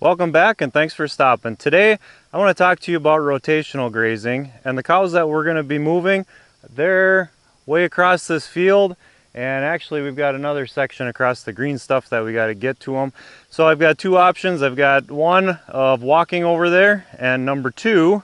Welcome back and thanks for stopping. Today I want to talk to you about rotational grazing, and the cows that we're going to be moving, they're way across this field, and actually we've got another section across the green stuff that we got to get to them. So I've got two options. I've got one of walking over there, and number two,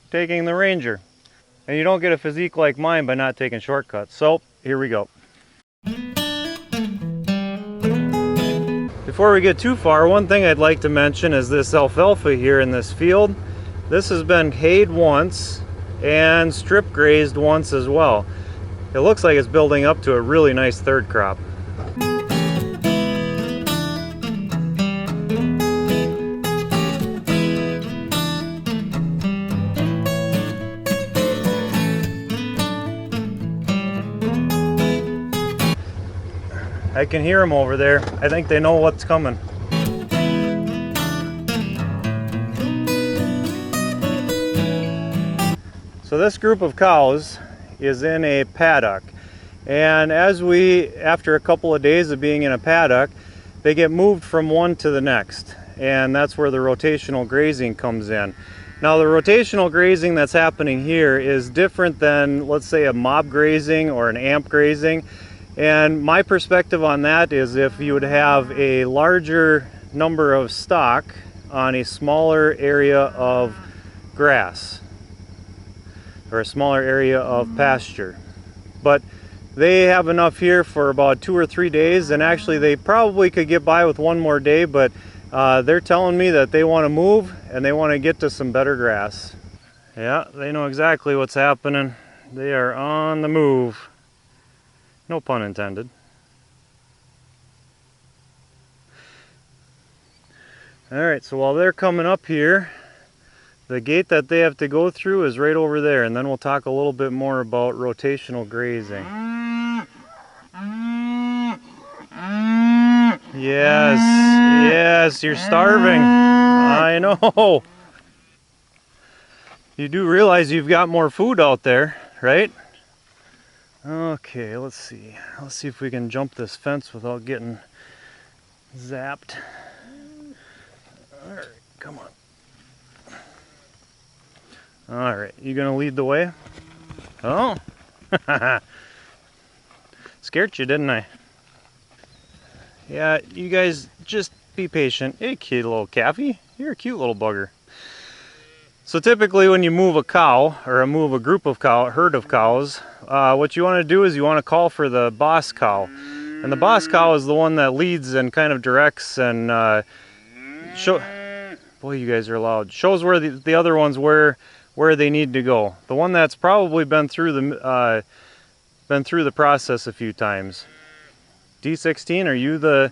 taking the Ranger. And you don't get a physique like mine by not taking shortcuts. So here we go. Before we get too far, one thing I'd like to mention is this alfalfa here in this field. This has been hayed once and strip grazed once as well. It looks like it's building up to a really nice third crop. I can hear them over there. I think they know what's coming. So this group of cows is in a paddock. And after a couple of days of being in a paddock, they get moved from one to the next. And that's where the rotational grazing comes in. Now the rotational grazing that's happening here is different than, let's say, a mob grazing or an amp grazing. And my perspective on that is if you would have a larger number of stock on a smaller area of grass or a smaller area of pasture. But they have enough here for about 2 or 3 days, and actually they probably could get by with one more day, but they're telling me that they want to move and they want to get to some better grass. Yeah, they know exactly what's happening. They are on the move. No pun intended. Alright, so while they're coming up here, the gate that they have to go through is right over there, and then we'll talk a little bit more about rotational grazing. Yes, you're starving. I know. You do realize you've got more food out there, right? Okay, let's see. Let's see if we can jump this fence without getting zapped. Alright, come on. Alright, you gonna lead the way? Oh! Scared you, didn't I? Yeah, you guys just be patient. Hey, cute little calfie. You're a cute little bugger. So typically when you move a cow, or move a group of herd of cows, what you want to do is you want to call for the boss cow. And the boss cow is the one that leads and kind of directs and boy, you guys are loud. Shows where the other ones where they need to go. The one that's probably been through the process a few times. D16, are you the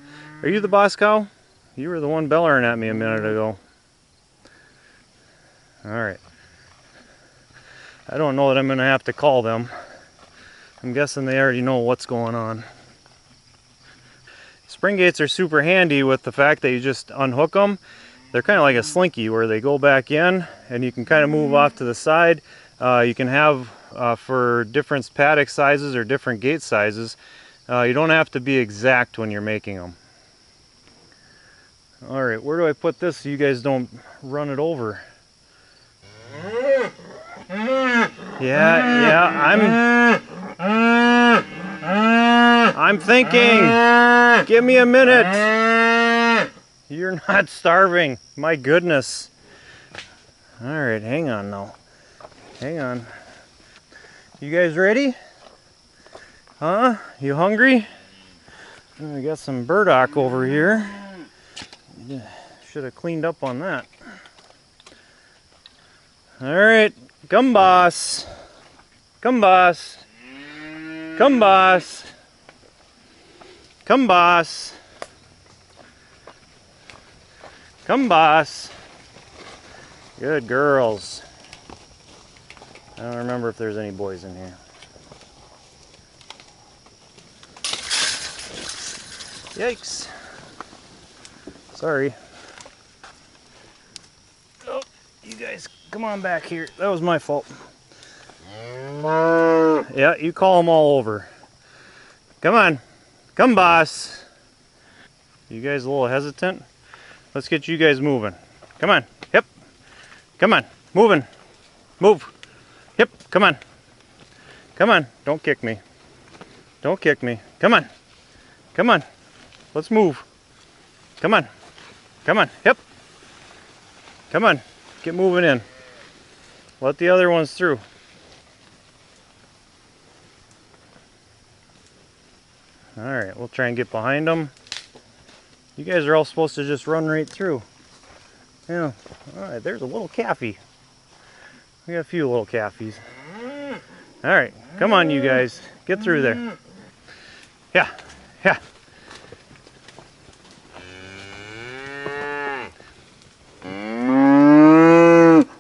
boss cow? You were the one bellering at me a minute ago. Alright. I don't know that I'm going to have to call them. I'm guessing they already know what's going on. Spring gates are super handy with the fact that you just unhook them. They're kind of like a slinky where they go back in and you can kind of move off to the side. You can have for different paddock sizes or different gate sizes. You don't have to be exact when you're making them. Alright, where do I put this so you guys don't run it over? Yeah, I'm thinking. Give me a minute. You're not starving. My goodness. Alright, hang on now. Hang on. You guys ready? Huh? You hungry? I got some burdock over here. Should have cleaned up on that. Alright, come boss. Come boss. Come boss. Come boss. Come boss. Good girls. I don't remember if there's any boys in here. Yikes. Sorry. Oh, you guys, come on back here. That was my fault. Yeah, you call them all over. Come on. Come, boss. You guys a little hesitant? Let's get you guys moving. Come on. Hip. Come on. Moving. Move. Hip. Come on. Come on. Don't kick me. Don't kick me. Come on. Come on. Let's move. Come on. Come on. Hip. Come on. Get moving in. Let the other ones through. Alright, we'll try and get behind them. You guys are all supposed to just run right through. Yeah. Alright, there's a little calfie. We got a few little calfies. Alright, come on you guys. Get through there. Yeah, yeah.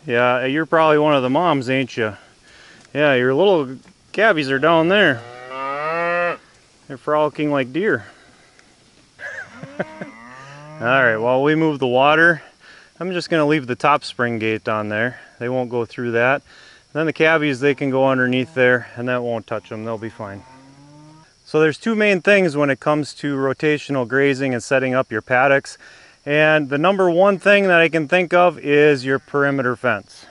Yeah, you're probably one of the moms, ain't you? Yeah, your little calvies are down there. They're frolicking like deer. Alright, while we move the water, I'm just going to leave the top spring gate on there. They won't go through that. Then the calvies, they can go underneath there and that won't touch them. They'll be fine. So there's two main things when it comes to rotational grazing and setting up your paddocks. And the number one thing that I can think of is your perimeter fence.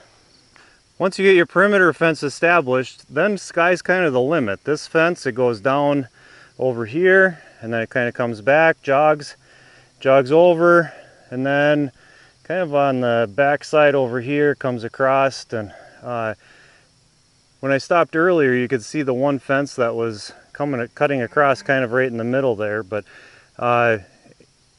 Once you get your perimeter fence established, then sky's kind of the limit. This fence, it goes down over here and then it kind of comes back, jogs over, and then kind of on the back side over here comes across. And when I stopped earlier, you could see the one fence that was cutting across kind of right in the middle there, but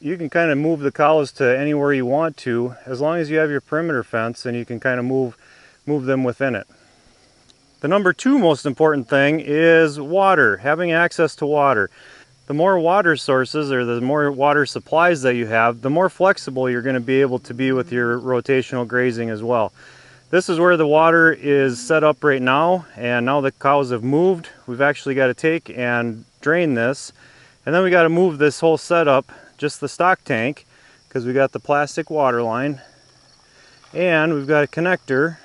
you can kind of move the cows to anywhere you want to as long as you have your perimeter fence, and you can kind of move them within it. The number two most important thing is water, having access to water. The more water sources or the more water supplies that you have, the more flexible you're going to be able to be with your rotational grazing as well. This is where the water is set up right now, and now the cows have moved. We've actually got to take and drain this, and then we got to move this whole setup, just the stock tank, because we got the plastic water line, and we've got a connector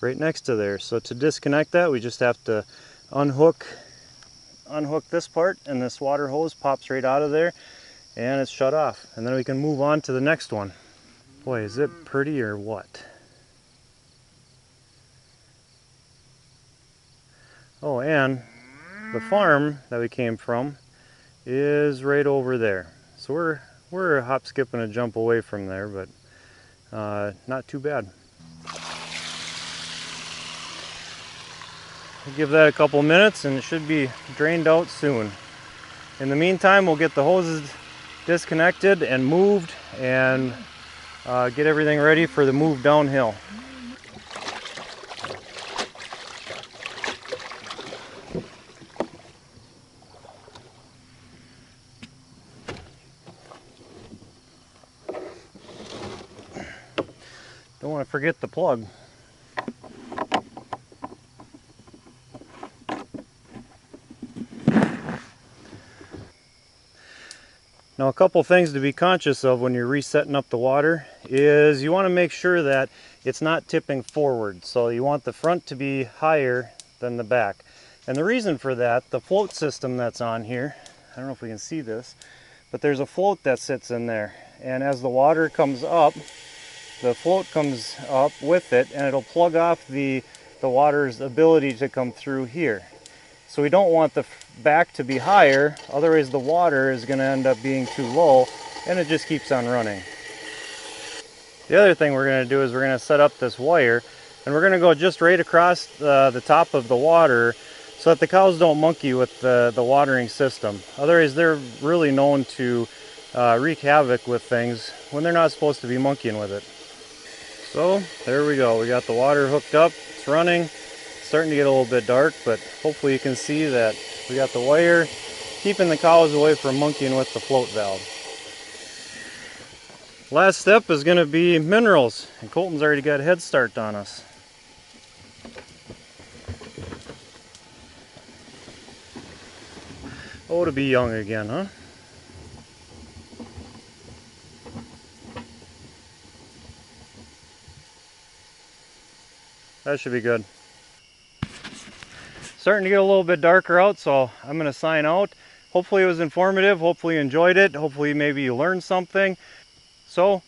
right next to there. So to disconnect that, we just have to unhook this part, and this water hose pops right out of there and it's shut off, and then we can move on to the next one. Boy, is it pretty or what? Oh, and the farm that we came from is right over there, so we're a hop, skip, and a jump away from there, but not too bad. We'll give that a couple minutes and it should be drained out soon. In the meantime, we'll get the hoses disconnected and moved and get everything ready for the move downhill. Don't want to forget the plug. Now, a couple things to be conscious of when you're resetting up the water is you want to make sure that it's not tipping forward. So you want the front to be higher than the back. And the reason for that, the float system that's on here, I don't know if we can see this, but there's a float that sits in there. And as the water comes up, the float comes up with it, and it'll plug off the water's ability to come through here. So we don't want the back to be higher, otherwise the water is going to end up being too low and it just keeps on running. The other thing we're going to do is we're going to set up this wire, and we're going to go just right across the top of the water so that the cows don't monkey with the watering system. Otherwise they're really known to wreak havoc with things when they're not supposed to be monkeying with it. So there we go, we got the water hooked up, it's running. Starting to get a little bit dark, but hopefully you can see that we got the wire keeping the cows away from monkeying with the float valve. Last step is going to be minerals, and Colton's already got a head start on us. Oh, to be young again, huh? That should be good. Starting to get a little bit darker out, so I'm going to sign out. Hopefully it was informative, hopefully you enjoyed it, hopefully maybe you learned something. So,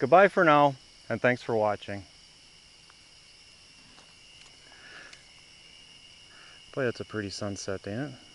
goodbye for now, and thanks for watching. Boy, that's a pretty sunset, ain't it?